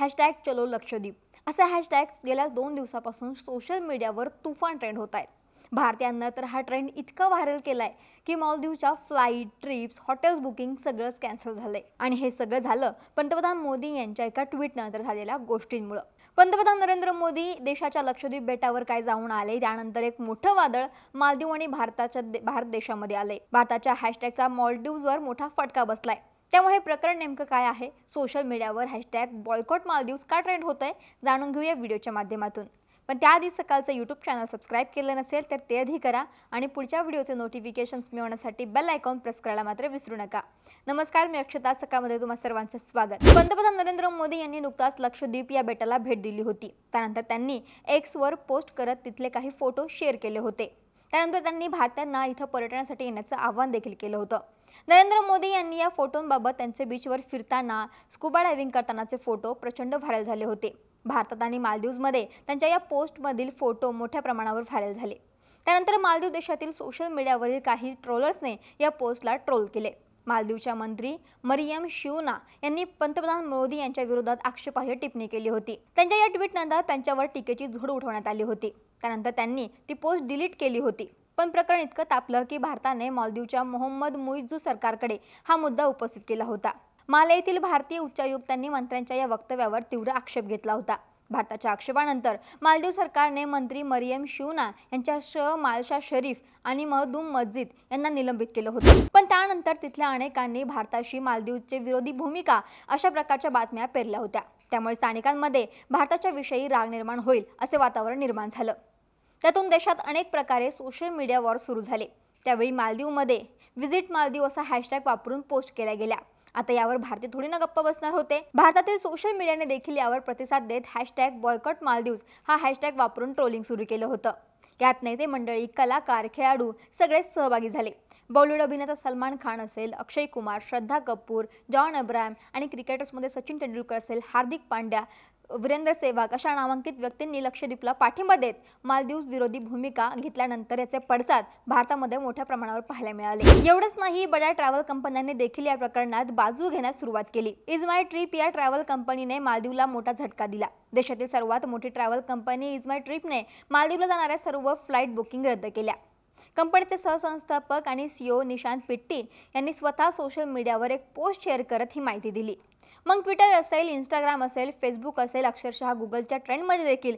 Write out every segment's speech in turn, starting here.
#चलो लक्षद्वीप असे हॅशटॅग गेल्या 2 दिवसापासून सोशल मीडियावर तुफान ट्रेंड होत आहेत। भारतीयांना तर हा ट्रेंड इतका व्हायरल केलाय की मालदीवच्या फ्लाइट, ट्रिप्स, हॉटेल्स बुकिंग सगळंच कॅन्सल झालंय। आणि हे सगळं झालं पंतप्रधान मोदी यांच्या एका ट्विटनंतर झालेल्या गोष्टींमुळे। पंतप्रधान नरेंद्र मोदी देशाच्या लक्षद्वीप बेटावर काय जाऊन आले त्यानंतर एक मोठं वादळ मालदीव आणि भारत देशामध्ये आले। भारताच्या हॅशटॅगचा मालदीववर मोठा फटका बसलाय। त्यामुळे हे प्रकरण नेमकं काय आहे, सोशल मीडियावर #बॉयकॉट मालदीव्स का ट्रेंड होतंय, जाणून घेऊया व्हिडिओच्या माध्यमातून। पण त्याआधी सकाळचं YouTube चॅनल सबस्क्राइब केलं नसेल तर ते आधी करा आणि पुढच्या व्हिडिओचे नोटिफिकेशन्स मिळवण्यासाठी बेल आयकॉन प्रेस करायला मात्र विसरू नका। नमस्कार, मी अक्षता, सकाळमध्ये तुम्हा सर्वांचं स्वागत। पंतप्रधान नरेंद्र मोदी यांनी नुकताच लक्षद्वीप या बेटाला भेट दिली होती। त्यानंतर त्यांनी Xवर पोस्ट करत तिथले काही फोटो शेअर केले होते। त्यानंतर त्यांनी भारतीयांना इथं पर्यटनासाठी येण्याचं आवाहन देखील केलं होतं। नरेंद्र मोदी यांनी या फोटोंबाबत त्यांचे बीचवर फिरताना, स्कुबा डायव्हिंग करतानाचे फोटो प्रचंड व्हायरल झाले होते। भारतात आणि मालदीवमध्ये त्यांच्या या पोस्टमधील फोटो मोठ्या प्रमाणावर व्हायरल झाले। त्यानंतर मालदीव देशातील सोशल मीडियावरील काही ट्रोलर्सने या पोस्टला ट्रोल केले। मालदीवच्या मंत्री मरियम शिवना यांनी पंतप्रधान मोदी यांच्या विरोधात आक्षेपार्ह टिप्पणी केली होती। त्यांच्या या ट्विटनंतर त्यांच्यावर टीकेची झोड उठवण्यात आली होती। त्यानंतर त्यांनी ती पोस्ट डिलीट केली होती। पण प्रकरण इतकं तापलं की भारताने मालदीवच्या मोहम्मद मुइझू सरकारकडे हा मुद्दा उपस्थित केला होता। माले येथील भारतीय उच्चायुक्तांनी मंत्र्यांच्या या वक्तव्यावर तीव्र आक्षेप घेतला होता। भारताच्या आक्षेपानंतर मालदीव सरकारने मंत्री मरियम शिवना यांच्यासह मालशा शरीफ आणि महदूम मस्जिद यांना निलंबित केलं होतं। पण त्यानंतर तिथल्या अनेकांनी भारताशी मालदीवचे विरोधी भूमिका अशा प्रकारच्या बातम्या पेरल्या होत्या। त्यामुळे स्थानिकांमध्ये भारताच्या विषयी राग निर्माण होईल असे वातावरण निर्माण झालं। त्यातून देशात अनेक प्रकारे सोशल मीडिया वॉर सुरू झाले। त्यावेळी मालदीवमध्ये व्हिजिट मालदीव असा हॅशटॅग वापरून पोस्ट केल्या गेल्या। आता यावर भारतीय थोडी ना गप्प बसणार होते। भारतातील सोशल मीडियाने देखील यावर प्रतिसाद देत #बॉयकॉट मालदीव्स हा हॅशटॅग वापरून ट्रोलिंग सुरू केलं होतं। यात नेते मंडळी, कलाकार, खेळाडू सगळेच सहभागी झाले। बॉलिवूड अभिनेता सलमान खान असेल, अक्षय कुमार, श्रद्धा कपूर, जॉन अब्राहम आणि क्रिकेटर्समध्ये सचिन तेंडुलकर असेल, हार्दिक पांड्या, वीरेंद्र सेहवाग अशा नामांकित व्यक्तींनी लक्षद्वीपला पाठिंबा देत मालदीव विरोधी भूमिका घेतल्यानंतर याचे पडसाद भारतामध्ये मोठ्या प्रमाणावर पाहायला मिळाले। एवढंच नाही, बड्या ट्रॅव्हल कंपन्यांनी देखील या प्रकरणात बाजू घेण्यास सुरुवात केली। इज माय ट्रिप या ट्रॅव्हल कंपनीने मालदीवला मोठा झटका दिला। देशातील सर्वात मोठी ट्रॅव्हल कंपनी इज माय ट्रिपने मालदीवला जाणाऱ्या सर्व फ्लाइट बुकिंग रद्द केल्या। कंपनीचे सहसंस्थापक आणि CEO निशांत पिट्टी यांनी स्वतः सोशल मीडियावर एक पोस्ट शेअर करत ही माहिती दिली। मग ट्विटर असेल, इंस्टाग्राम असेल, फेसबुक असेल, अक्षरशः गुगलच्या ट्रेंडमध्ये देखील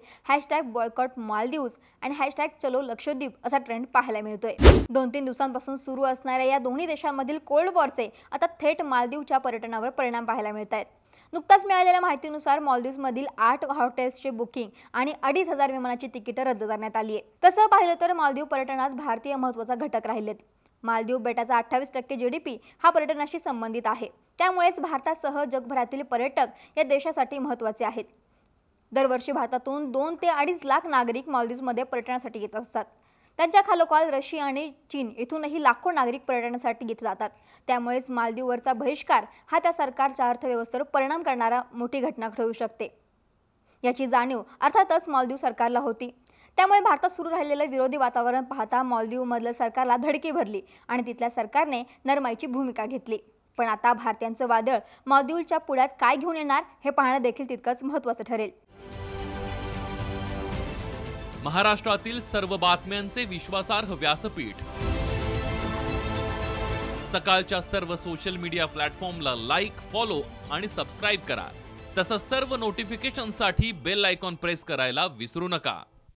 #बॉयकॉट मालदीव्स आणि #चलो लक्षद्वीप असा ट्रेंड पाहायला मिळतोय। 2-3 दिवसांपासून सुरू असणाऱ्या या दोन्ही देशांमधील कोल्ड वॉरचे आता थेट मालदीवच्या पर्यटनावर परिणाम पाहायला मिळत आहेत। नुकताच मिळालेल्या माहितीनुसार मालदीव्समधील 8 हॉटेल्सचे बुकिंग आणि 2,500 विमानाची तिकीटं रद्द करण्यात आली आहे। तसं पाहिलं तर मालदीव पर्यटनात भारतीय महत्त्वाचा घटक राहिलेत। मालदीव बेटाचा 28% GDP हा पर्यटनाशी संबंधित आहे। त्यामुळेच भारतासह जगभरातील पर्यटक या देशासाठी महत्त्वाचे आहेत। दरवर्षी भारतातून 2 ते 2.5 लाख नागरिक मालदीवमध्ये पर्यटनासाठी येत असतात। त्यांच्या खालोखाल रशिया आणि चीन इथूनही लाखो नागरिक पर्यटनासाठी येत जातात। त्यामुळेच मालदीववरचा बहिष्कार हा त्या सरकारच्या अर्थव्यवस्थेवर परिणाम करणारा मोठी घटना ठरू शकते। याची जाणीव अर्थातच मालदीव सरकारला होती। त्यामुळे भारतात सुरू राहिलेलं विरोधी वातावरण पाहता मालदीवमधल्या सरकारला धडकी भरली आणि तिथल्या सरकारने नरमाईची भूमिका घेतली। पण आता भारतीयांचं वादळ मालदीवच्या पुढ्यात काय घेऊन येणार हे पाहणं देखील तितकंच महत्त्वाचं ठरेल। महाराष्ट्रातील सर्व बातम्यांचे विश्वासार्ह व्यासपीठ सकाळच्या सर्व सोशल मीडिया प्लॅटफॉर्मला लाईक, फॉलो आणि सबस्क्राईब करा। तसंच सर्व नोटिफिकेशनसाठी बेल आयकॉन प्रेस करायला विसरू नका।